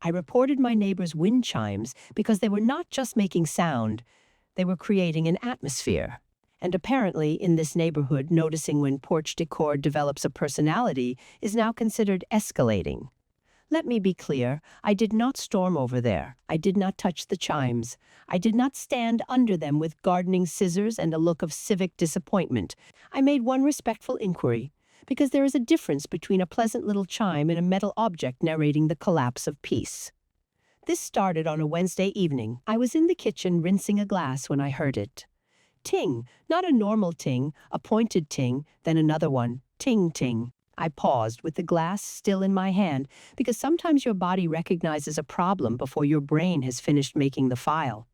I reported my neighbor's wind chimes because they were not just making sound, they were creating an atmosphere. And apparently, in this neighborhood, noticing when porch decor develops a personality is now considered escalating. Let me be clear, I did not storm over there. I did not touch the chimes. I did not stand under them with gardening scissors and a look of civic disappointment. I made one respectful inquiry, because there is a difference between a pleasant little chime and a metal object narrating the collapse of peace. This started on a Wednesday evening. I was in the kitchen rinsing a glass when I heard it. Ting, not a normal ting, a pointed ting, then another one, ting ting. I paused with the glass still in my hand because sometimes your body recognizes a problem before your brain has finished making the file.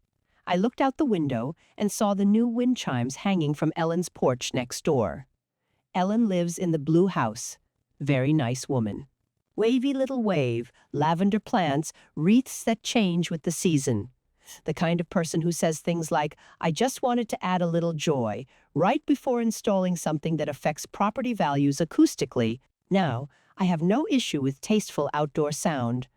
I looked out the window and saw the new wind chimes hanging from Ellen's porch next door. Ellen lives in the blue house. Very nice woman. Wavy little wave, lavender plants, wreaths that change with the season. The kind of person who says things like, "I just wanted to add a little joy," right before installing something that affects property values acoustically. Now, I have no issue with tasteful outdoor sound.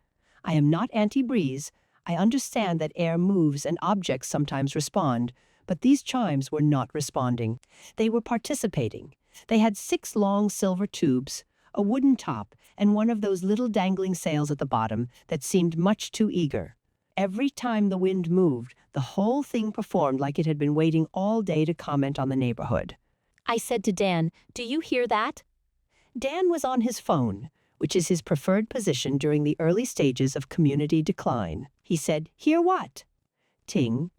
I am not anti-breeze. I understand that air moves and objects sometimes respond, but these chimes were not responding. They were participating. They had 6 long silver tubes, a wooden top, and one of those little dangling sails at the bottom that seemed much too eager. Every time the wind moved, the whole thing performed like it had been waiting all day to comment on the neighborhood. I said to Dan, "Do you hear that?" Dan was on his phone, which is his preferred position during the early stages of community decline. He said, "Hear what?" "Ting."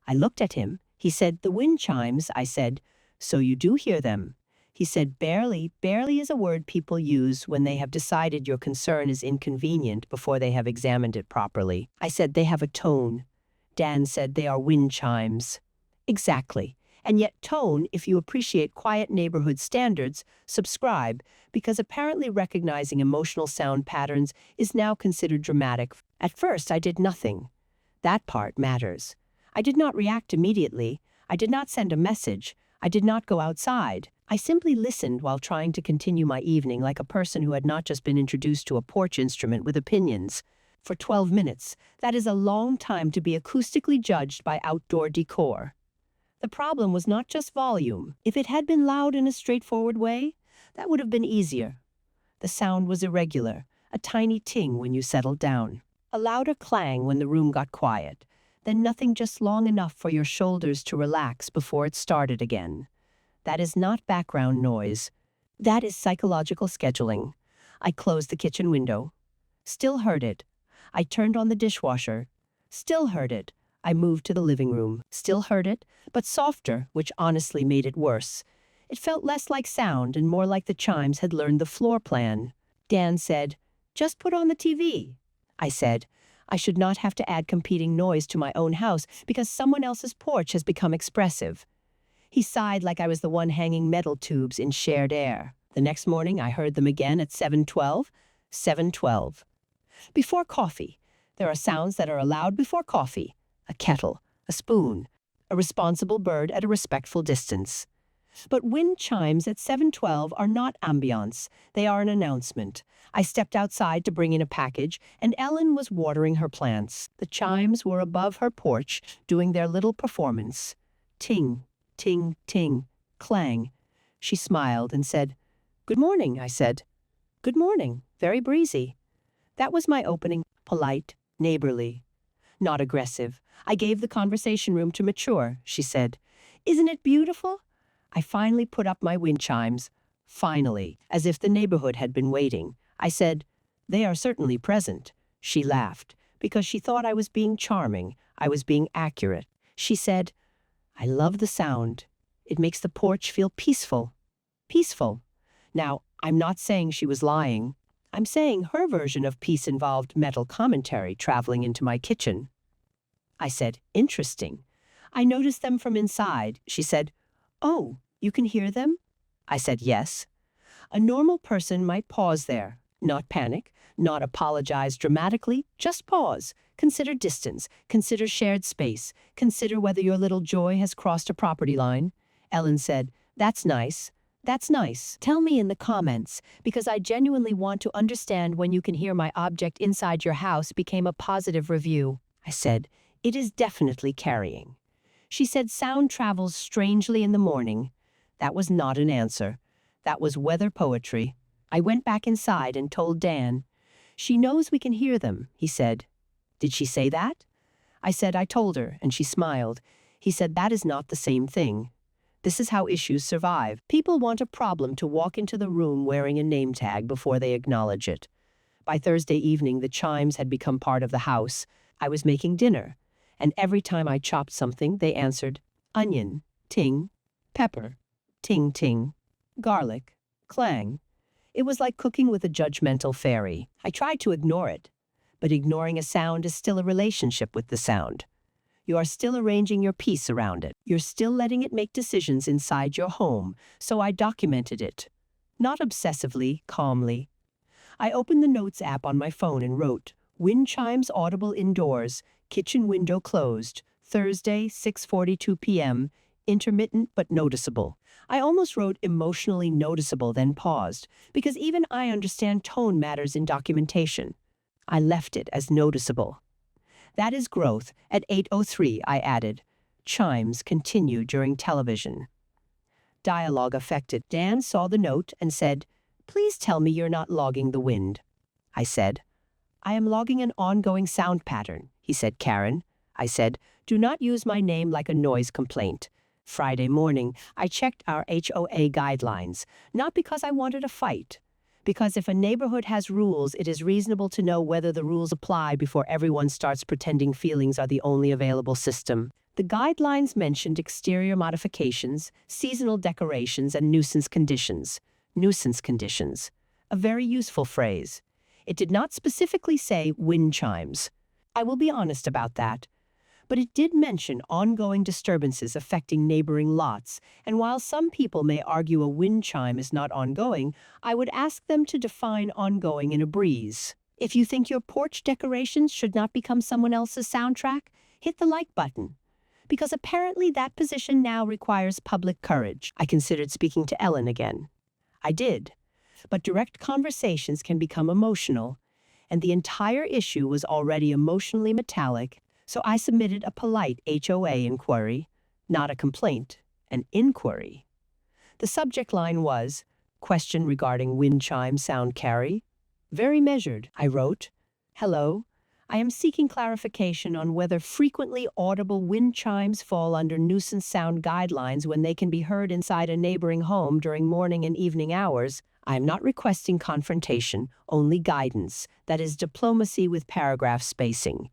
I looked at him. He said, "The wind chimes." I said, "So you do hear them?" He said, "Barely. Barely is a word people use when they have decided your concern is inconvenient before they have examined it properly." I said, "They have a tone." Dan said, "They are wind chimes." Exactly. And yet tone, if you appreciate quiet neighborhood standards, subscribe, because apparently recognizing emotional sound patterns is now considered dramatic. At first, I did nothing. That part matters. I did not react immediately. I did not send a message. I did not go outside. I simply listened while trying to continue my evening like a person who had not just been introduced to a porch instrument with opinions. For 12 minutes, that is a long time to be acoustically judged by outdoor decor. The problem was not just volume. If it had been loud in a straightforward way, that would have been easier. The sound was irregular, a tiny ting when you settled down, a louder clang when the room got quiet, then nothing just long enough for your shoulders to relax before it started again. That is not background noise. That is psychological scheduling. I closed the kitchen window. Still heard it. I turned on the dishwasher. Still heard it. I moved to the living room. Still heard it, but softer, which honestly made it worse. It felt less like sound and more like the chimes had learned the floor plan. Dan said, "Just put on the TV." I said, "I should not have to add competing noise to my own house because someone else's porch has become expressive." He sighed like I was the one hanging metal tubes in shared air. The next morning, I heard them again at 7:12. 7:12. Before coffee. There are sounds that are allowed before coffee. A kettle, a spoon, a responsible bird at a respectful distance. But wind chimes at 7:12 are not ambiance. They are an announcement. I stepped outside to bring in a package, and Ellen was watering her plants. The chimes were above her porch, doing their little performance. Ting. Ting, ting, clang. She smiled and said, "Good morning," I said. "Good morning, very breezy." That was my opening, polite, neighborly. Not aggressive. I gave the conversation room to mature, she said. "Isn't it beautiful?" I finally put up my wind chimes. Finally, as if the neighborhood had been waiting. I said, "They are certainly present." She laughed, because she thought I was being charming. I was being accurate. She said, "I love the sound. It makes the porch feel peaceful." Peaceful. Now, I'm not saying she was lying. I'm saying her version of peace involved metal commentary traveling into my kitchen. I said, "Interesting. I noticed them from inside." She said, "Oh, you can hear them?" I said, "Yes." A normal person might pause there, not panic, not apologize dramatically, just pause. Consider distance, consider shared space, consider whether your little joy has crossed a property line. Ellen said, "That's nice. That's nice. Tell me in the comments, because I genuinely want to understand when you can hear my object inside your house became a positive review. I said, it is definitely carrying. She said sound travels strangely in the morning. That was not an answer. That was weather poetry. I went back inside and told Dan. She knows we can hear them, he said. Did she say that? I said I told her, and she smiled. He said that is not the same thing. This is how issues survive. People want a problem to walk into the room wearing a name tag before they acknowledge it. By Thursday evening, the chimes had become part of the house. I was making dinner, and every time I chopped something, they answered, onion, ting, pepper, ting ting, garlic, clang. It was like cooking with a judgmental fairy. I tried to ignore it, but ignoring a sound is still a relationship with the sound. You are still arranging your piece around it. You're still letting it make decisions inside your home, so I documented it. Not obsessively, calmly. I opened the Notes app on my phone and wrote, wind chimes audible indoors, kitchen window closed, Thursday, 6:42 p.m., intermittent but noticeable. I almost wrote emotionally noticeable, then paused, because even I understand tone matters in documentation. I left it as noticeable. That is growth. At 8:03, I added, chimes continue during television. Dialogue affected. Dan saw the note and said, please tell me you're not logging the wind. I said, I am logging an ongoing sound pattern. He said, Karen. I said, do not use my name like a noise complaint. Friday morning, I checked our HOA guidelines, not because I wanted a fight. Because if a neighborhood has rules, it is reasonable to know whether the rules apply before everyone starts pretending feelings are the only available system. The guidelines mentioned exterior modifications, seasonal decorations, and nuisance conditions. Nuisance conditions. A very useful phrase. It did not specifically say wind chimes. I will be honest about that. But it did mention ongoing disturbances affecting neighboring lots, and while some people may argue a wind chime is not ongoing, I would ask them to define ongoing in a breeze. If you think your porch decorations should not become someone else's soundtrack, hit the like button. Because apparently that position now requires public courage. I considered speaking to Ellen again. I did. But direct conversations can become emotional, and the entire issue was already emotionally metallic. So I submitted a polite HOA inquiry, not a complaint, an inquiry. The subject line was, question regarding wind chime sound carry. Very measured, I wrote. Hello, I am seeking clarification on whether frequently audible wind chimes fall under nuisance sound guidelines when they can be heard inside a neighboring home during morning and evening hours. I am not requesting confrontation, only guidance, that is diplomacy with paragraph spacing.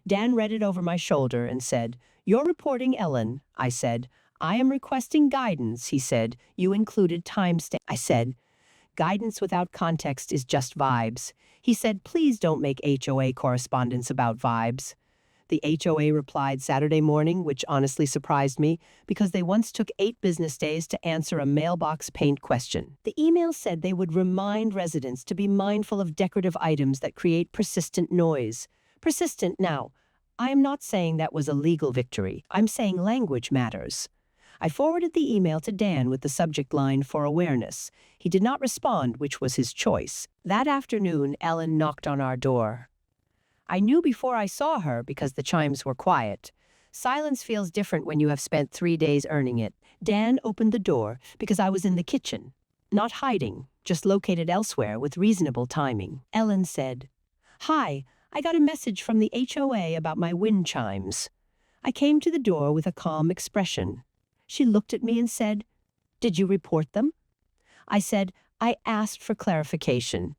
Dan read it over my shoulder and said, you're reporting Ellen. I said, I am requesting guidance. He said, you included timestamp. I said, guidance without context is just vibes. He said, please don't make HOA correspondence about vibes. The HOA replied Saturday morning, which honestly surprised me, because they once took 8 business days to answer a mailbox paint question. The email said they would remind residents to be mindful of decorative items that create persistent noise. Persistent now. I am not saying that was a legal victory. I'm saying language matters. I forwarded the email to Dan with the subject line for awareness. He did not respond, which was his choice. That afternoon, Ellen knocked on our door. I knew before I saw her because the chimes were quiet. Silence feels different when you have spent 3 days earning it. Dan opened the door because I was in the kitchen. Not hiding, just located elsewhere with reasonable timing. Ellen said, hi. I got a message from the HOA about my wind chimes. I came to the door with a calm expression. She looked at me and said, did you report them? I said, I asked for clarification.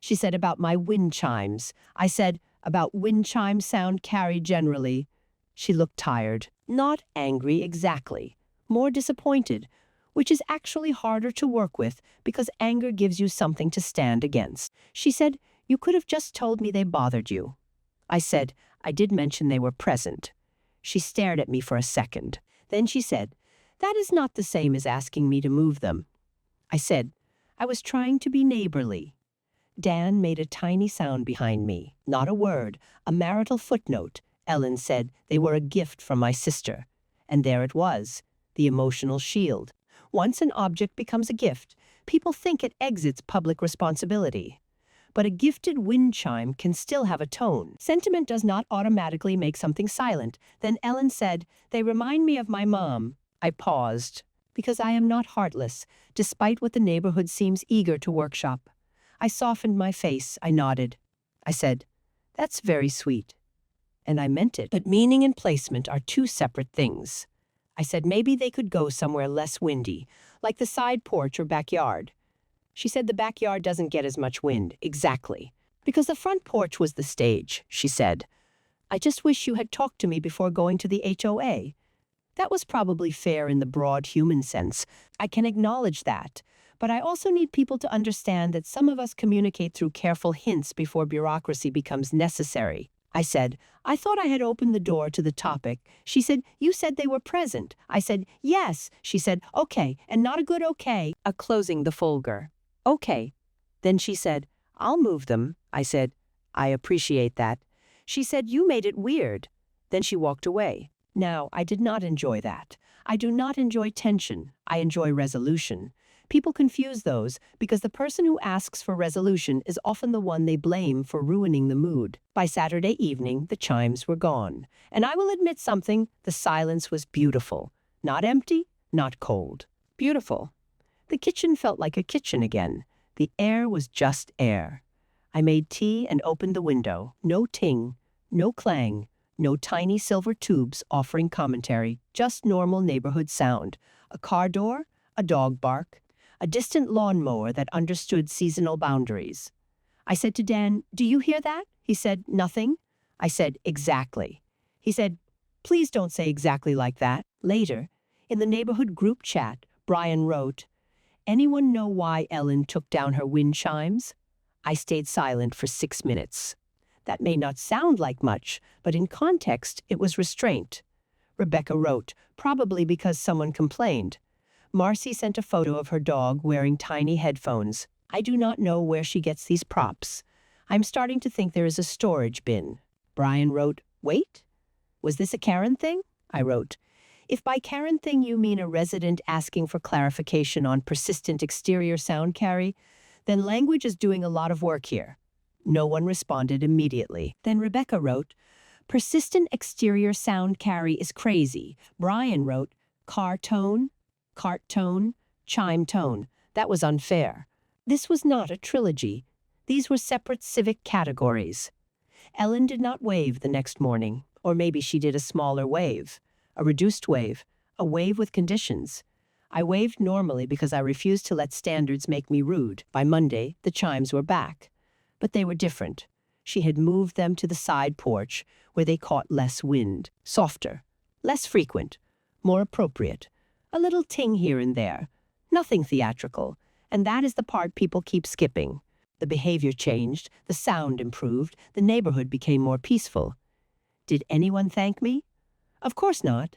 She said, about my wind chimes. I said, about wind chime sound carry generally. She looked tired, not angry exactly, more disappointed, which is actually harder to work with because anger gives you something to stand against. She said, you could have just told me they bothered you. I said, I did mention they were present. She stared at me for a second. Then she said, that is not the same as asking me to move them. I said, I was trying to be neighborly. Dan made a tiny sound behind me. Not a word, a marital footnote. Ellen said they were a gift from my sister. And there it was, the emotional shield. Once an object becomes a gift, people think it exits public responsibility. But a gifted wind chime can still have a tone. Sentiment does not automatically make something silent. Then Ellen said, "They remind me of my mom." I paused, because I am not heartless, despite what the neighborhood seems eager to workshop. I softened my face, I nodded. I said, "That's very sweet." And I meant it. But meaning and placement are two separate things. I said maybe they could go somewhere less windy, like the side porch or backyard. She said the backyard doesn't get as much wind. Exactly. Because the front porch was the stage, she said. I just wish you had talked to me before going to the HOA. That was probably fair in the broad human sense. I can acknowledge that. But I also need people to understand that some of us communicate through careful hints before bureaucracy becomes necessary. I said, "I thought I had opened the door to the topic." She said, "You said they were present." I said, "Yes." She said, "Okay, and not a good okay." A closing the folger. "Okay." Then she said, "I'll move them." I said, "I appreciate that." She said, "You made it weird." Then she walked away. Now, I did not enjoy that. I do not enjoy tension. I enjoy resolution. People confuse those because the person who asks for resolution is often the one they blame for ruining the mood. By Saturday evening, the chimes were gone. And I will admit something, the silence was beautiful. Not empty, not cold. Beautiful. The kitchen felt like a kitchen again. The air was just air. I made tea and opened the window. No ting, no clang, no tiny silver tubes offering commentary, just normal neighborhood sound. A car door, a dog bark, a distant lawnmower that understood seasonal boundaries. I said to Dan, "Do you hear that?" He said, "Nothing." I said, "Exactly." He said, "Please don't say exactly like that." Later, in the neighborhood group chat, Brian wrote, "Anyone know why Ellen took down her wind chimes?" I stayed silent for 6 minutes. That may not sound like much, but in context, it was restraint. Rebecca wrote, "Probably because someone complained." Marcy sent a photo of her dog wearing tiny headphones. I do not know where she gets these props. I'm starting to think there is a storage bin. Brian wrote, "Wait? Was this a Karen thing?" I wrote, "If by Karen thing you mean a resident asking for clarification on persistent exterior sound carry, then language is doing a lot of work here." No one responded immediately. Then Rebecca wrote, "Persistent exterior sound carry is crazy." Brian wrote, "Car tone, cart tone, chime tone. That was unfair." This was not a trilogy. These were separate civic categories. Ellen did not wave the next morning, or maybe she did a smaller wave, a reduced wave, a wave with conditions. I waved normally because I refused to let standards make me rude. By Monday, the chimes were back. But they were different. She had moved them to the side porch, where they caught less wind, softer, less frequent, more appropriate. A little ting here and there. Nothing theatrical. And that is the part people keep skipping. The behavior changed, the sound improved, the neighborhood became more peaceful. Did anyone thank me? Of course not.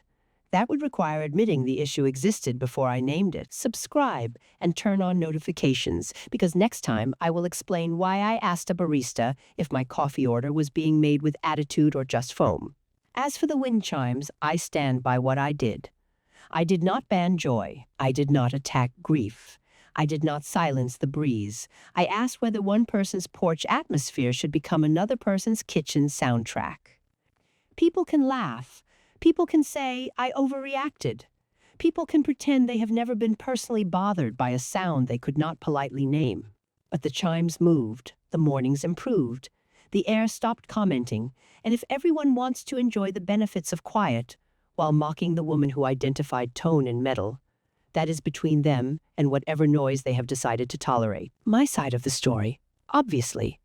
That would require admitting the issue existed before I named it. Subscribe and turn on notifications, because next time I will explain why I asked a barista if my coffee order was being made with attitude or just foam. As for the wind chimes, I stand by what I did. I did not ban joy. I did not attack grief. I did not silence the breeze. I asked whether one person's porch atmosphere should become another person's kitchen soundtrack. People can laugh. People can say, "I overreacted." People can pretend they have never been personally bothered by a sound they could not politely name. But the chimes moved, the mornings improved, the air stopped commenting, and if everyone wants to enjoy the benefits of quiet, while mocking the woman who identified tone and metal, that is between them and whatever noise they have decided to tolerate. My side of the story, obviously,